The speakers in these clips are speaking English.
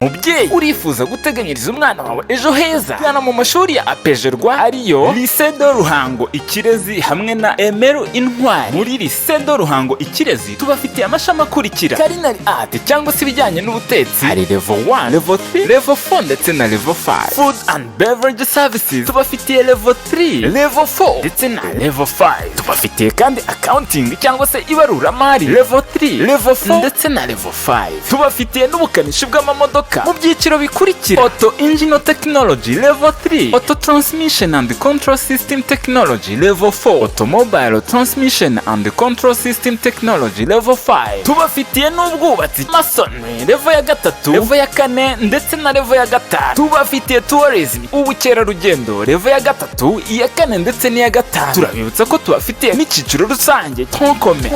mubyeyi urifuza guteganyiriza umwana wawe ejo heza, gana mu mashuri ya apejerwa ariyo Lycée de Ruhango-IKIREZI hamwe na Emeru Intwari. Muri Lycée de Ruhango-IKIREZI tubafitiye amashami akurikira: culinary art cyangwa se ibijyanye n'ubutetsi, hari level 1, level 3, level 4 ndetse na level 5. Food and beverage services tubafitiye level 3, level 4 ndetse na level 5. Tubafitiye kandi accounting cyangwa se ibaruramari level 3, level 4 ndetse na level 5. Tubafitiye n'ubukanishi bw'amamodoka mu byiciro bikurikira: auto engine technology level 3, auto transmission and control system technology level 4, automobile transmission and control system technology level 5. Tubafitiye n'ubwubatsi masonry level ya 3, level ya 4 ndetse na level ya 5. Tubafitiye tourism ubukerarugendo level ya 3, iya 4 ndetse n'iya 5. Turabibutsa ko tubafitiye n'icyiciro rusange tonkome.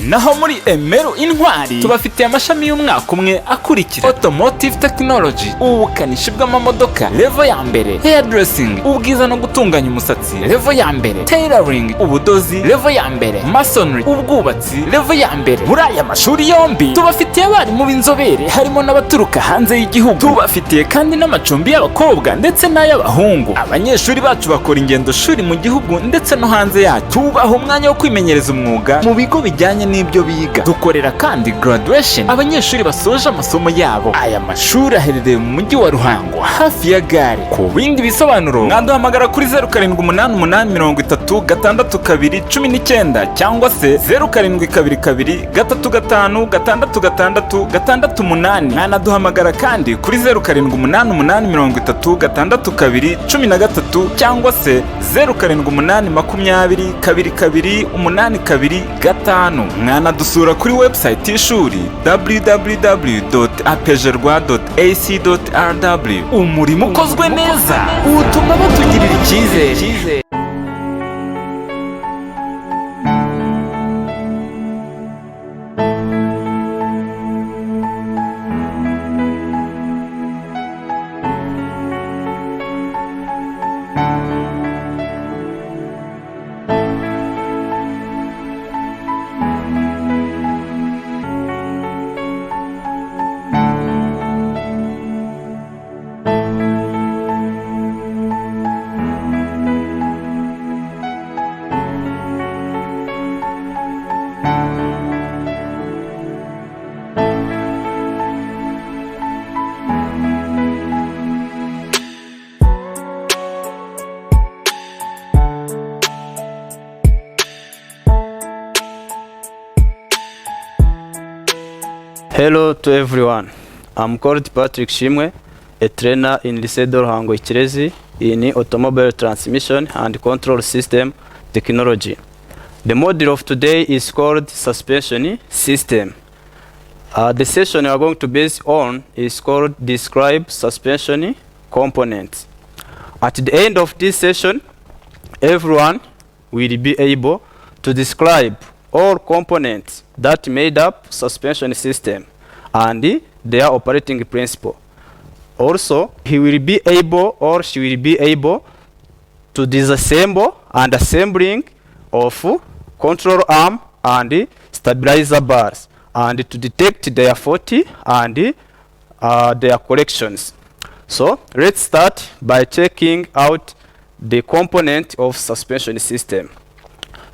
Naho muri Emeru Intwari tubafitiye amashami y'umwaka umwe akurikira: automotive technology ubukanishi bw'amamodoka level ya mbere, hairdressing ubwiza no gutunganya umusatsi level ya mbere, tailoring ubudozi level ya mbere, masonry ubwubatsi level ya mbere. Muri aya mashuri yombi tubafitiye abarimu b'inzobere harimo n'abaturuka hanze y'igihugu. Tubafitiye kandi n'amacumbi y'abakobwa ndetse n'ay'abahungu. Abanyeshuri bacu bakora ingendo shuri mu gihugu ndetse no hanze yacu. Tubaha umwanya wo kwimenyereza umwuga mu bigo bijyanye n'ibyo biga. Dukorera kandi graduation abanyeshuri basoje amasomo yabo. Aya mashuri aherereye mu mujyi wa Ruhango hafi ya gare. Ku bindi bisobanuro mwaduhamagara kuri 0788366219 cyangwa se 0722356668. Mwanaduhamagara kandi kuri 0788366213 cyangwa se 0788202285. Mwanadusura kuri website y'ishuri www.apejerwa.ac.rw. Umurimo ukozwe neza utuma batugirira icyizere. Hello to everyone. I'm called Patrick Shimwe, a trainer in Lycée de Ruhango-IKIREZI in automobile transmission and control system technology. The module of today is called suspension system. The session we are going to base on is called describe suspension components. At the end of this session, everyone will be able to describe all components that made up suspension system and their operating principle. Also, he will be able or she will be able to disassemble and assembling of control arm and stabilizer bars and to detect their fault and their corrections. So let's start by checking out the component of suspension system.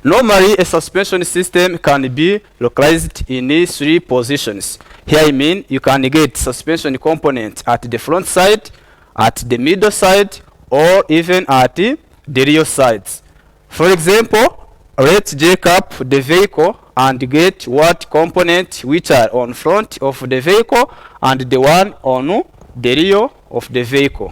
Normally, a suspension system can be localized in 3 positions. Here I mean you can get suspension component at the front side, at the middle side, or even at the rear sides. For example, let's jack up the vehicle and get what component which are on front of the vehicle and the one on the rear of the vehicle.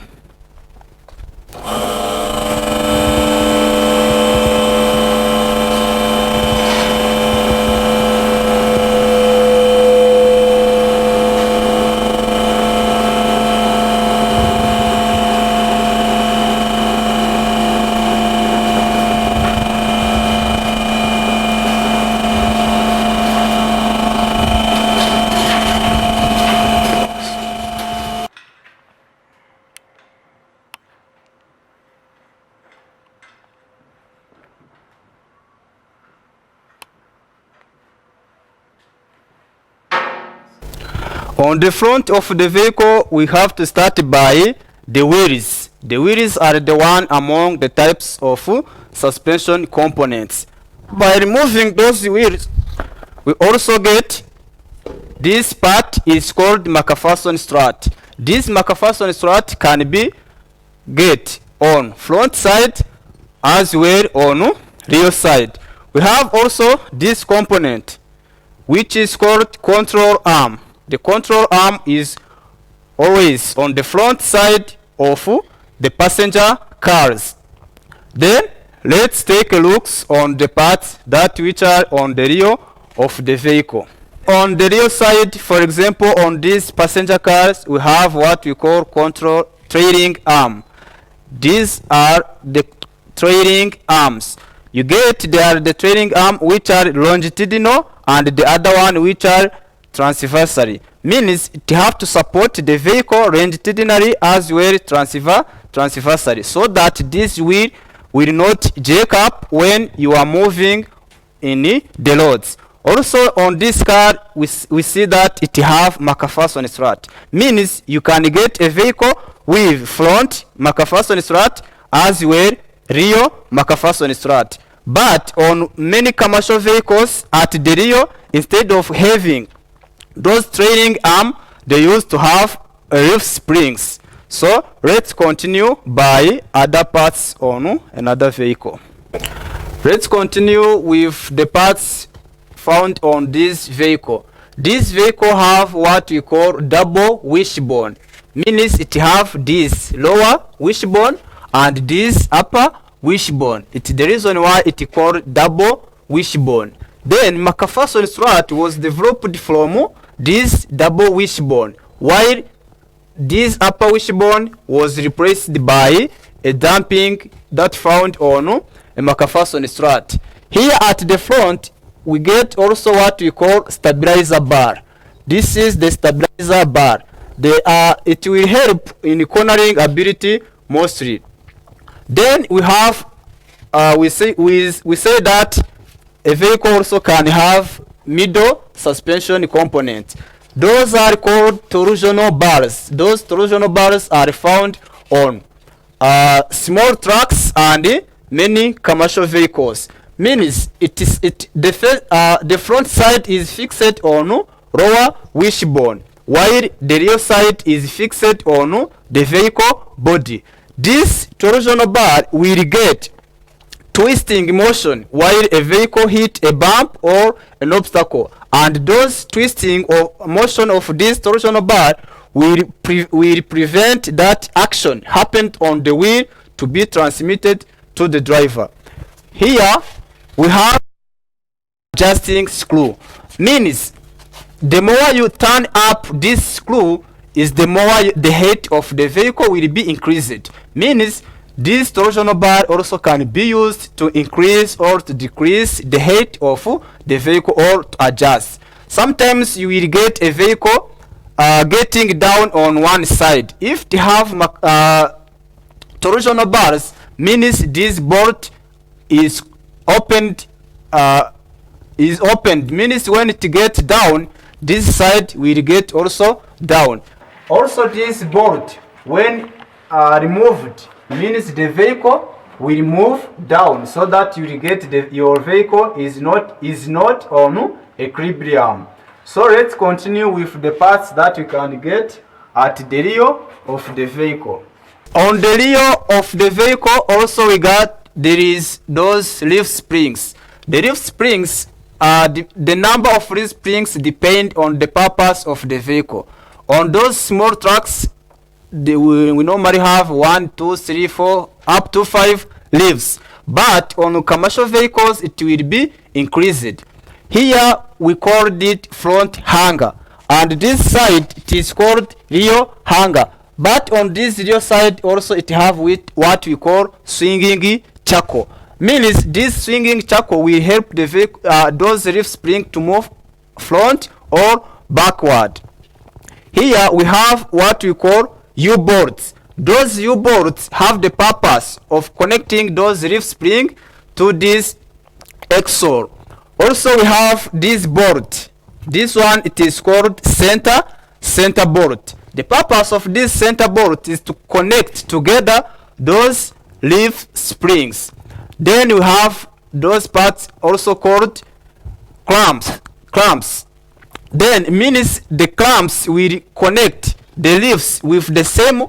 On the front of the vehicle, we have to start by the wheels. The wheels are the one among the types of suspension components. By removing those wheels, we also get this part is called McPherson strut. This McPherson strut can be get on front side as well on rear side. We have also this component which is called control arm. The control arm is always on the front side of the passenger cars. Then let's take a look on the parts that which are on the rear of the vehicle. On the rear side, for example, on these passenger cars, we have what we call control trailing arm. These are the trailing arms. You get there the trailing arm which are longitudinal and the other one which are transversally. Means it have to support the vehicle longitudinally as well transversally, so that this wheel will not jerk up when you are moving in the roads. Also on this car we see that it have McPherson strut. Means you can get a vehicle with front McPherson strut as well rear McPherson strut. But on many commercial vehicles at the rear, instead of having those trailing arm, they used to have leaf springs. So let's continue by other parts on another vehicle. Let's continue with the parts found on this vehicle. This vehicle have what we call double wishbone. Means it have this lower wishbone and this upper wishbone. It's the reason why it is called double wishbone. Then McPherson strut was developed from this double wishbone, while this upper wishbone was replaced by a damping that found on a McPherson strut. Here at the front, we get also what we call stabilizer bar. This is the stabilizer bar. It will help in cornering ability mostly. Then we have we say that a vehicle also can have middle suspension components. Those are called torsional bars. Those torsional bars are found on small trucks and many commercial vehicles. Means the front side is fixed on lower wishbone, while the rear side is fixed on the vehicle body. This torsional bar will get twisting motion while a vehicle hit a bump or an obstacle, and those twisting or motion of this torsional bar will prevent that action happened on the wheel to be transmitted to the driver. Here we have adjusting screw. Means the more you turn up this screw is the more the height of the vehicle will be increased. Means this torsional bar also can be used to increase or to decrease the height of the vehicle or to adjust. Sometimes you will get a vehicle getting down on one side. If they have torsional bars, means this bolt is opened. Means when it gets down, this side will get also down. Also this bolt when removed, means the vehicle will move down, so that you will get your vehicle is not on equilibrium. So let's continue with the parts that you can get at the rear of the vehicle. On the rear of the vehicle also we got there is those leaf springs. The leaf springs the number of leaf springs depend on the purpose of the vehicle. On those small trucks we normally have 1, 2, 3, 4 up to 5 leaves, but on commercial vehicles it will be increased. Here we called it front hanger, and this side it is called rear hanger, but on this rear side also it have with what we call swinging chuckle. Means this swinging chuckle will help the vehicle, those leaf springs to move front or backward. Here we have what we call U-bolts. Those U-bolts have the purpose of connecting those leaf springs to this axle. Also we have this bolt. This one it is called center center bolt. The purpose of this center bolt is to connect together those leaf springs. Then we have those parts also called clamps. Then means the clamps will connect the leaves with the same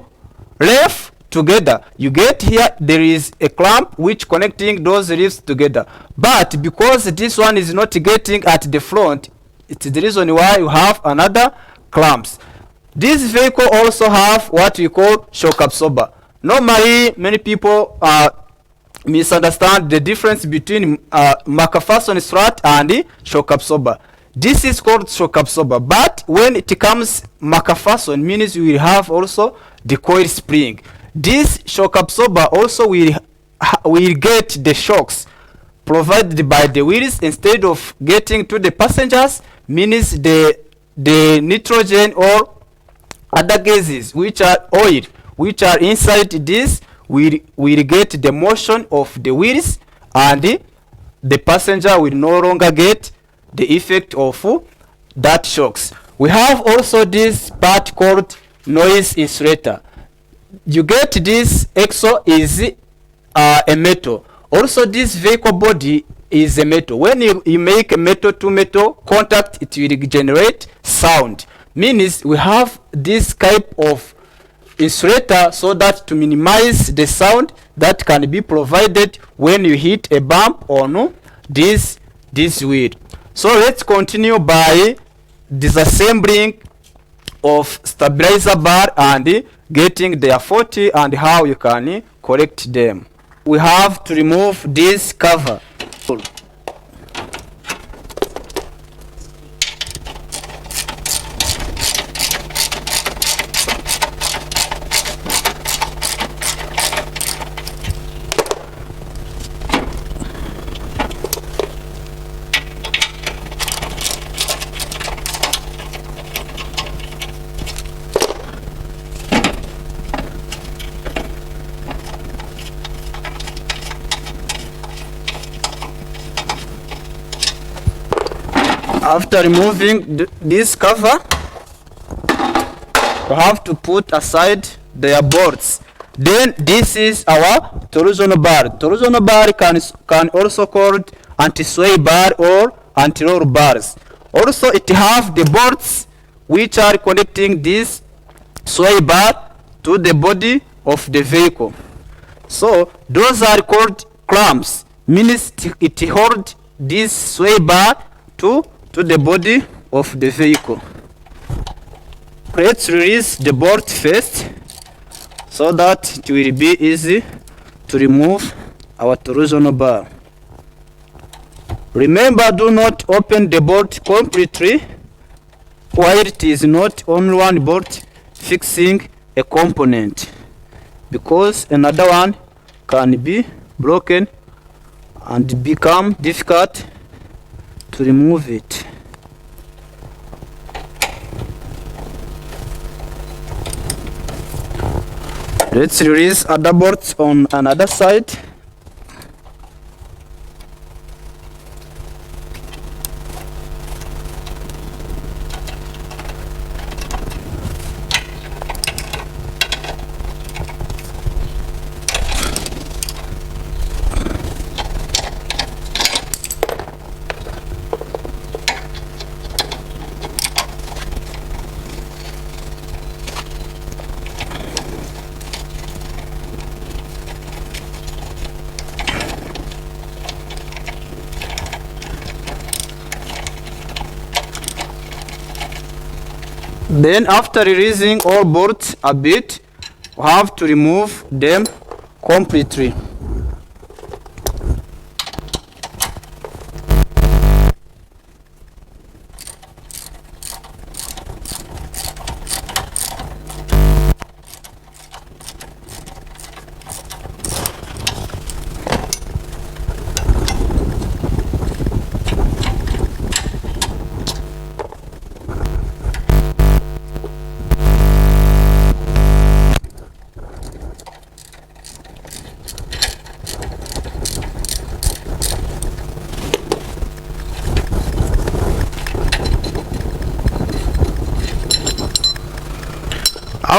leaf together. You get here there is a clamp which connecting those leaves together, but because this one is not getting at the front, it's the reason why you have another clamps. This vehicle also have what we call shock absorber. Normally many people misunderstand the difference between McPherson strut and the shock absorber. This is called shock absorber, but when it comes McPherson means we will have also the coil spring. This shock absorber also will get the shocks provided by the wheels instead of getting to the passengers, means the nitrogen or other gases which are oil which are inside this will get the motion of the wheels, and the passenger will no longer get the effect of that shocks. We have also this part called noise insulator. You get this exo is a metal. Also this vehicle body is a metal. When you make a metal to metal contact, it will generate sound. Means we have this type of insulator so that to minimize the sound that can be provided when you hit a bump on this wheel. So let's continue by disassembling of stabilizer bar and getting their 40 and how you can correct them. We have to remove this cover. After removing this cover, we have to put aside their bolts. Then this is our torsion bar. Torsion bar can also called anti-sway bar or anti-roll bars. Also it have the bolts which are connecting this sway bar to the body of the vehicle. So those are called clamps, means it hold this sway bar to the body of the vehicle. Let's release the bolt first so that it will be easy to remove our torsion bar. Remember, do not open the bolt completely while it is not only one bolt fixing a component, because another one can be broken and become difficult to remove it. Let's release other bolts on another side. Then after releasing all bolts a bit, we have to remove them completely.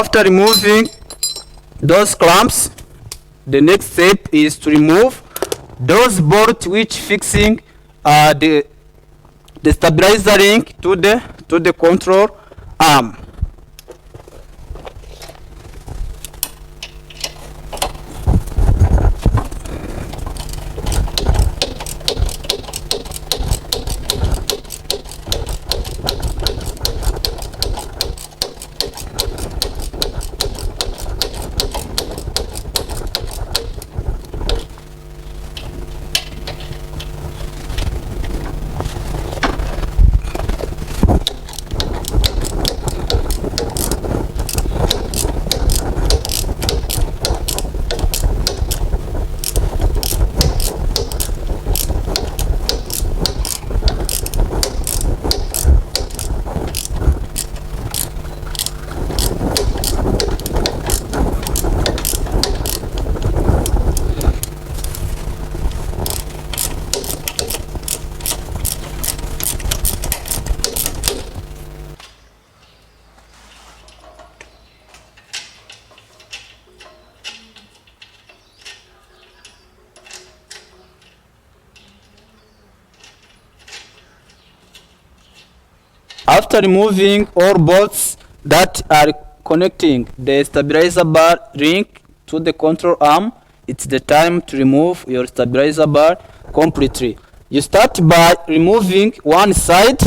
After removing those clamps, the next step is to remove those bolts which fixing the stabilizer ring to the control arm. After removing all bolts that are connecting the stabilizer bar ring to the control arm, it's the time to remove your stabilizer bar completely. You start by removing one side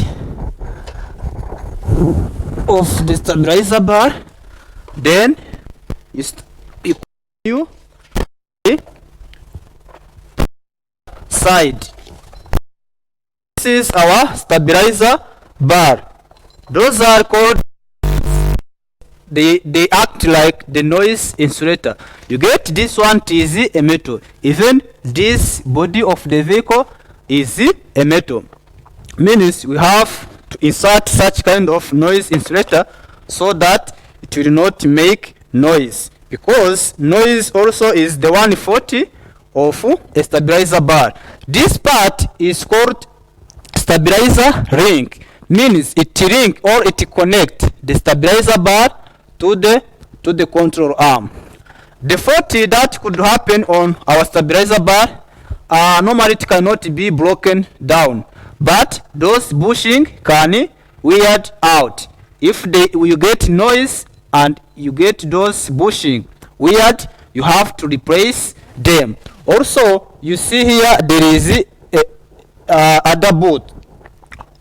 of the stabilizer bar, then you continue the side. This is our stabilizer bar. Those are called, they act like the noise insulator. You get this one is a metal. Even this body of the vehicle is a metal. Means we have to insert such kind of noise insulator so that it will not make noise, because noise also is the 140 of a stabilizer bar. This part is called stabilizer ring. Means it ring or it connect the stabilizer bar to the control arm. The fault that could happen on our stabilizer bar, normally it cannot be broken down, but those bushing can weird out. If you get noise and you get those bushing weird, you have to replace them. Also, you see here there is other boot.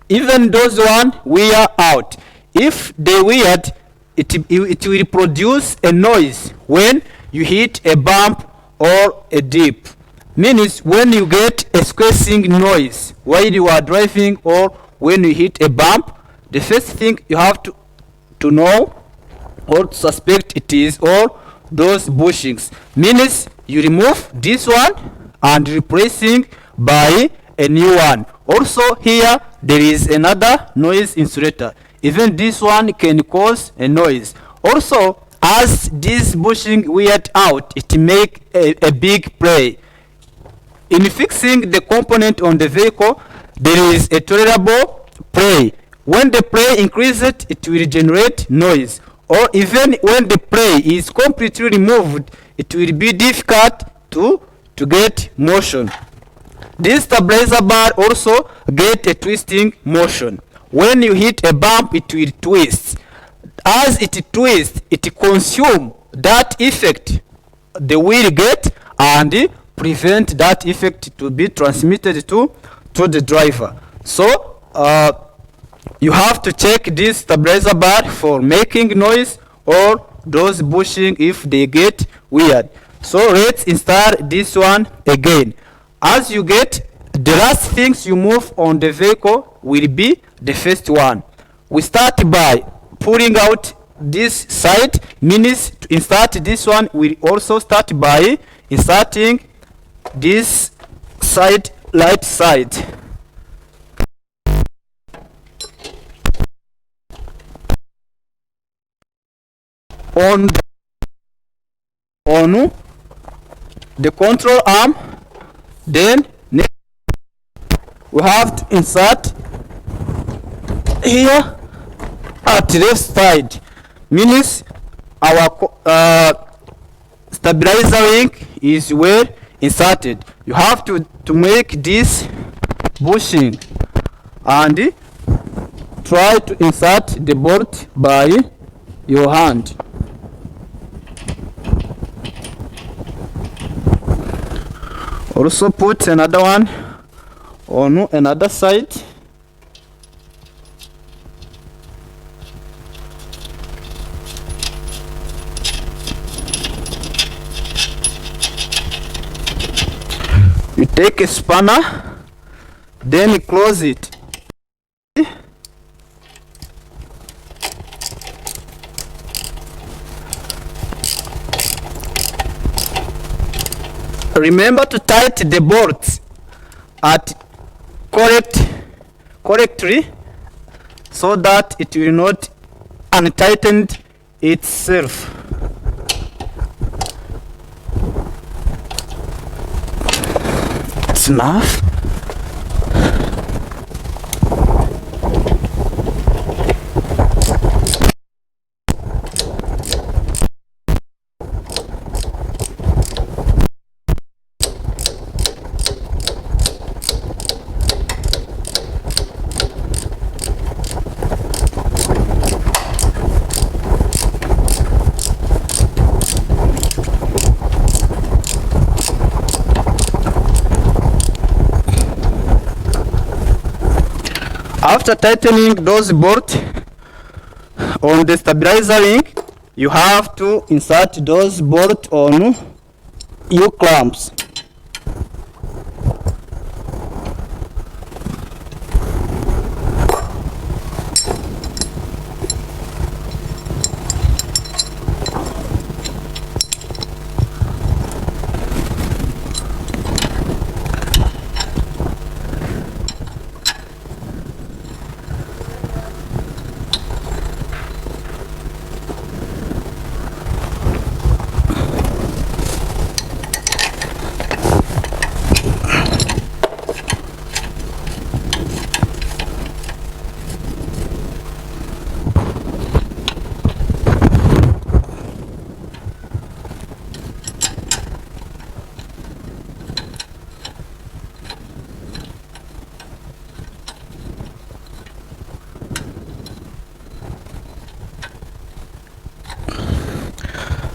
Even those one wear out. If they weird, it will produce a noise when you hit a bump or a dip. Means when you get a squeezing noise while you are driving or when you hit a bump, the first thing you have to know or to suspect it is all those bushings. Means you remove this one and replacing by a new one. Also here there is another noise insulator. Even this one can cause a noise. Also, as this bushing weird out, it make a big play. In fixing the component on the vehicle, there is a tolerable play. When the play increases, it will generate noise. Or even when the play is completely removed, it will be difficult to get motion. This stabilizer bar also get a twisting motion. When you hit a bump, it will twist. As it twists, it consumes that effect the wheel get and prevent that effect to be transmitted to the driver. So you have to check this stabilizer bar for making noise or those bushing if they get weird. So let's install this one again. As you get, the last things you move on the vehicle will be the first one. We start by pulling out this side. Means to insert this one, we also start by inserting this side, right side. On the control arm, then we have to insert here at left side. Means our stabilizer link is well inserted. You have to make this bushing and try to insert the bolt by your hand. Also put another one on another side. You take a spanner, then close it. Remember to tighten the bolts at correctly so that it will not untighten itself. That's enough. After tightening those bolts on the stabilizer link, you have to insert those bolts on U-clamps.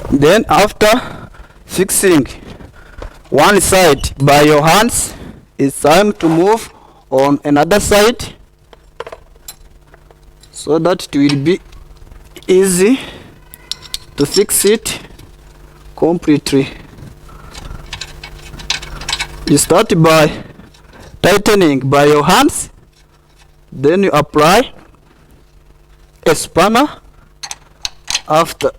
Then after fixing one side by your hands, it's time to move on another side so that it will be easy to fix it completely. You start by tightening by your hands, then you apply a spanner after.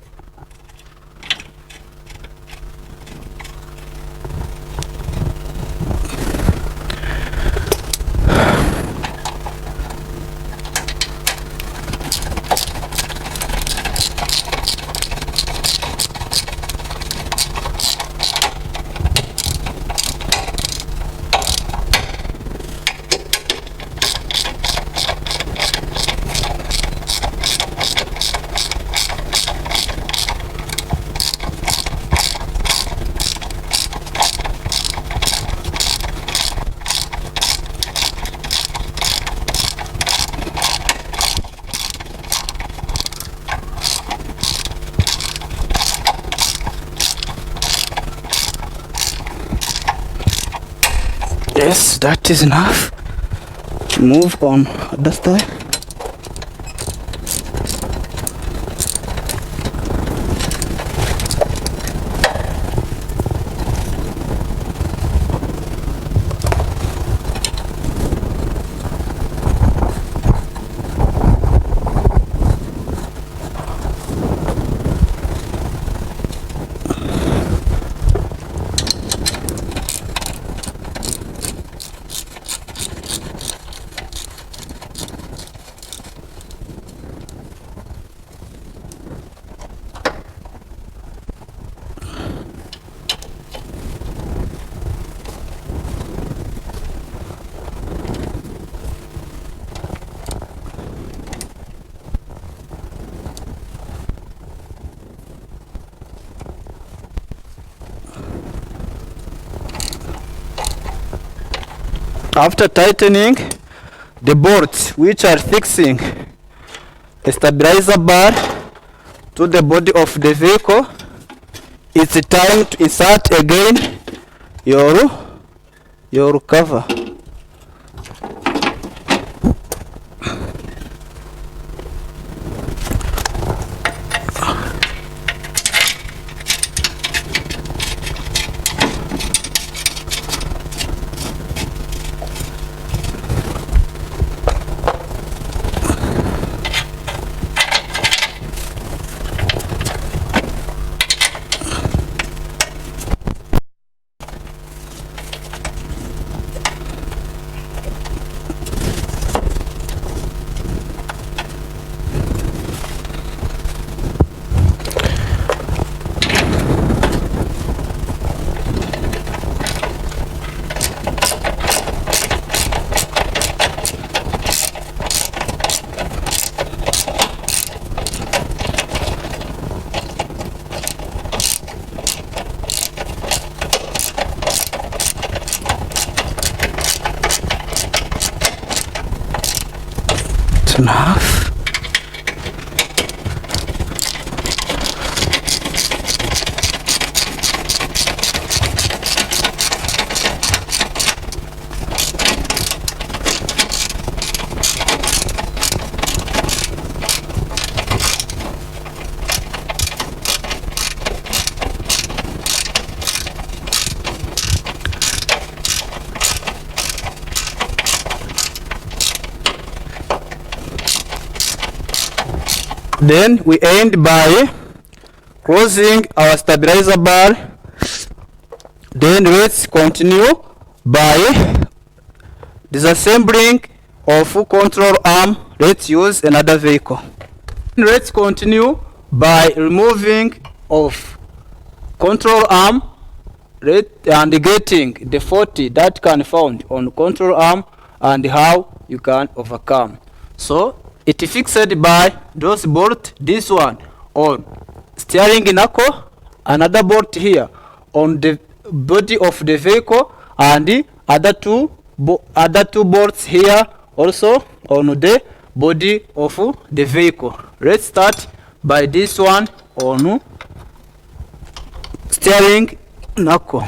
Yes, that is enough. Move on other side. After tightening the bolts which are fixing a stabilizer bar to the body of the vehicle, it's time to insert again your cover. Enough. Then we end by closing our stabilizer bar. Then let's continue by disassembling of control arm. Let's use another vehicle. Let's continue by removing of control arm and getting the fault that can found on control arm and how you can overcome. So it is fixed by those bolt, this one on steering knuckle, another bolt here on the body of the vehicle, and the other two bolts here also on the body of the vehicle. Let's start by this one on steering knuckle.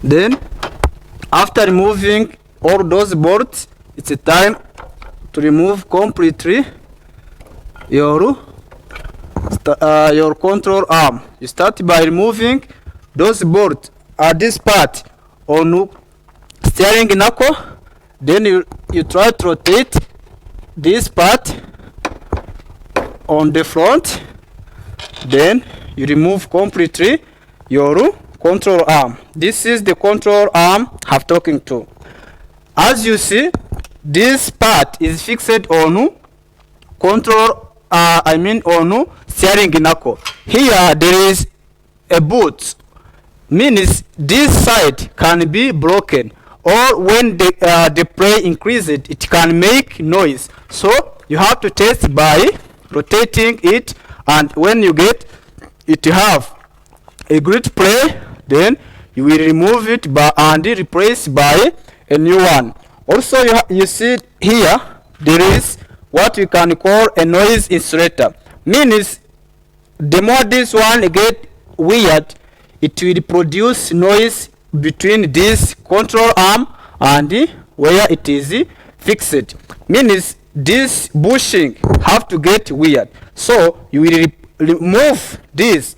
Then after removing all those boards, it's a time to remove completely your control arm. You start by removing those boards at this part on steering knuckle. Then you try to rotate this part on the front. Then you remove completely your control arm. This is the control arm I'm talking to. As you see, this part is fixed on control on steering knuckle. Here there is a boot, means this side can be broken, or when the prey increases, it can make noise. So you have to test by rotating it, and when you get it to have a great prey, then you will remove it and replace by a new one. Also you see here there is what we can call a noise insulator, means the more this one get weird, it will produce noise between this control arm and where it is fixed, means this bushing have to get weird. So you will remove this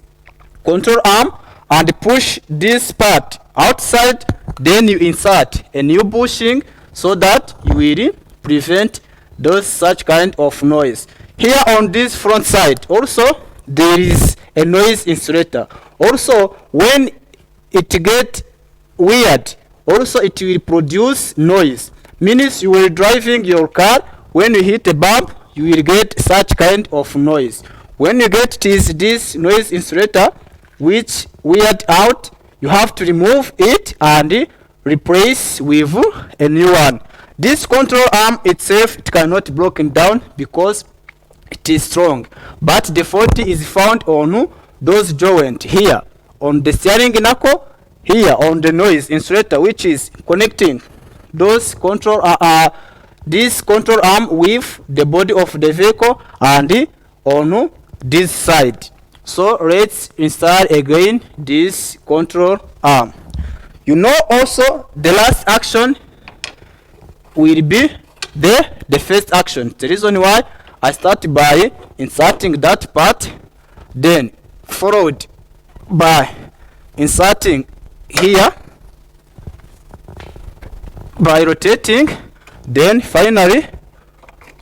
control arm and push this part outside, then you insert a new bushing so that you will prevent those such kind of noise. Here on this front side also there is a noise insulator. Also when it get weird, also it will produce noise, means you will driving your car, when you hit a bump you will get such kind of noise. When you get this noise insulator which weird out, you have to remove it and replace with a new one. This control arm itself, it cannot be broken down because it is strong, but the fault is found on those joints here on the steering knuckle, here on the noise insulator which is connecting those control this control arm with the body of the vehicle, and on this side. So let's install again this control arm. You know also the last action will be the first action. The reason why I start by inserting that part, then followed by inserting here, by rotating, then finally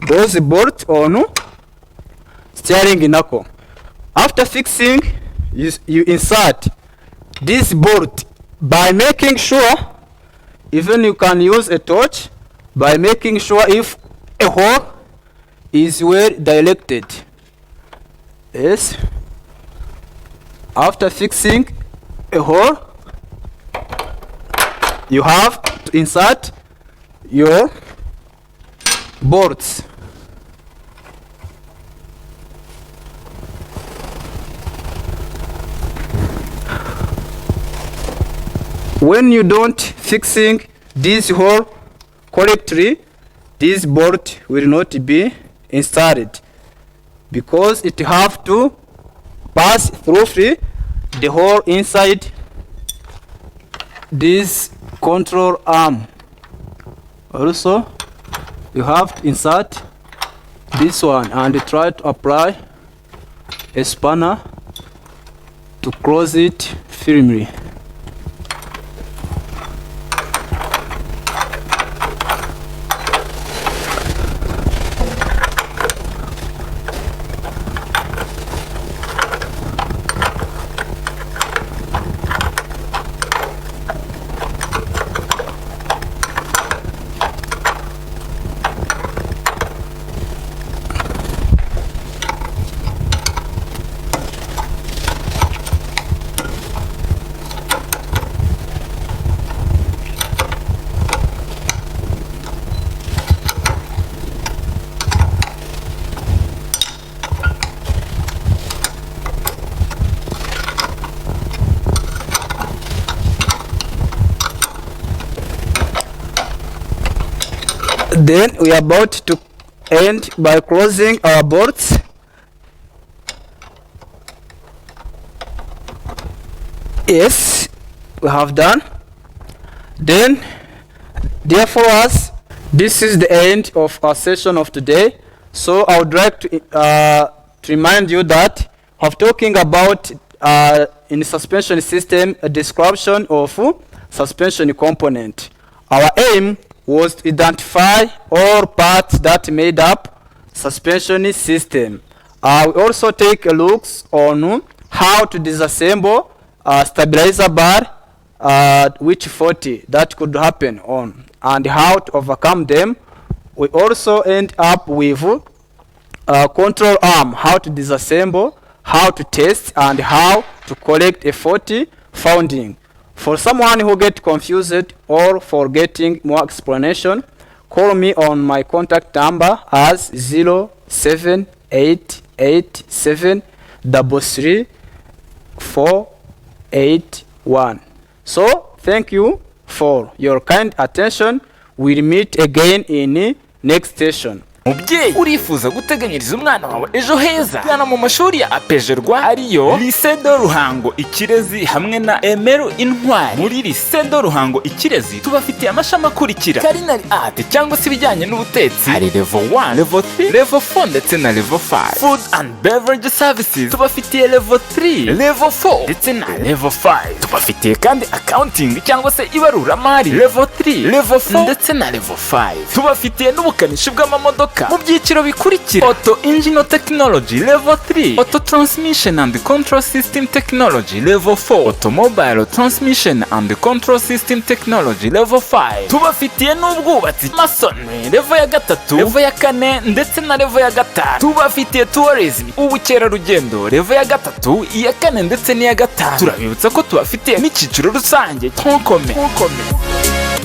those bolts on steering knuckle. After fixing, you insert this bolt by making sure, even you can use a torch, by making sure if a hole is well directed. Yes. After fixing a hole, you have to insert your bolts. When you don't fixing this hole correctly, this bolt will not be installed, because it have to pass through the hole inside this control arm. Also you have to insert this one and try to apply a spanner to close it firmly. Then we are about to end by closing our bolts. Yes, we have done. Then, therefore, this is the end of our session of today. So I would like to remind you that of talking about in the suspension system a description of suspension component. Our aim was to identify all parts that made up suspension system. We also take a look on how to disassemble stabilizer bar which 40 that could happen on, and how to overcome them. We also end up with control arm, how to disassemble, how to test, and how to collect a 40 founding. For someone who get confused or for getting more explanation, call me on my contact number as 07887333481. So thank you for your kind attention. We'll meet again in next session. Mubyeyi urifuza guteganyiriza umwana wawe ejo heza, gana mu mashuri ya apejerwa ariyo Lycée de Ruhango-IKIREZI hamwe na Emeru Intwari. Muri Lycée de Ruhango-IKIREZI tubafitiye amashami akurikira: Culinary Art cyangwa se ibijyanye n'ubutetsi, hari level 1, level 3, level 4 ndetse na level 5. Food and Beverage Services tubafitiye level 3, level 4 ndetse na level 5. Tubafitiye kandi accounting cyangwa se ibaruramari level 3, level 4 ndetse na level 5. Tubafitiye n'ubukanishi bw'amamodoka mu byiciro bikurikira: Auto Engine Technology level 3, Auto Transmission and Control System Technology level 4, Automobile Transmission and Control System Technology level 5. Tubafitiye n'ubwubatsi Masonry level ya 3, level ya 4 ndetse na level ya 5. Tubafitiye Tourism ubukerarugendo level ya 3, iya 4 ndetse n'iya 5. Turabibutsa ko tubafitiye n'icyiciro rusange Tonkome.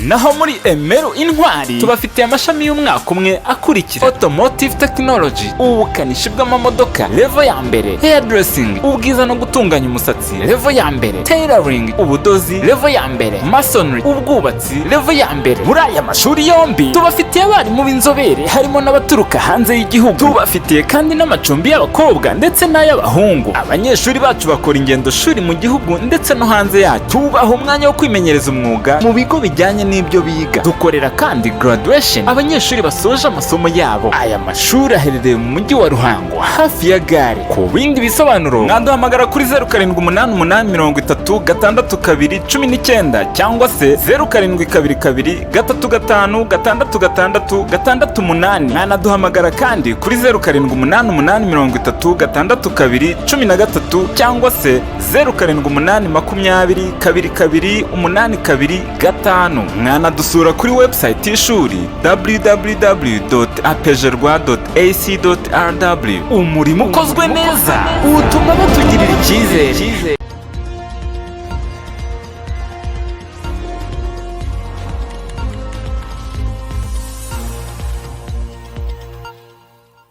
Naho muri Emeru Intwari tubafitiye amashami y'umwaka umwe akurikira: Automotive Technology ubukanishi bw'amamodoka level ya mbere, Hairdressing ubwiza no gutunganya umusatsi level ya mbere, Tailoring ubudozi level ya mbere, Masonry ubwubatsi level ya mbere. Muri aya mashuri yombi tubafitiye abarimu b'inzobere harimo n'abaturuka hanze y'igihugu. Tubafitiye kandi n'amacumbi y'abakobwa ndetse n'ay'abahungu. Abanyeshuri bacu bakora ingendo shuri mu gihugu ndetse no hanze yacu. Tubaha umwanya wo kwimenyereza umwuga mu bigo bijyanye n'ibyo biga. Dukorera kandi graduation abanyeshuri basoje amasomo yabo. Aya mashuri aherereye mu mujyi wa Ruhango hafi ya gare. Ku bindi bisobanuro mwaduhamagara kuri 0788336219 cyangwa se 0722356668. Mwanaduhamagara kandi kuri 0788336213 cyangwa se 0788202282. Mwanadusura kuri website y'ishuri www.apejerwa.ac.rw. Umurimo ukozwe neza utuma batugirira icyizere.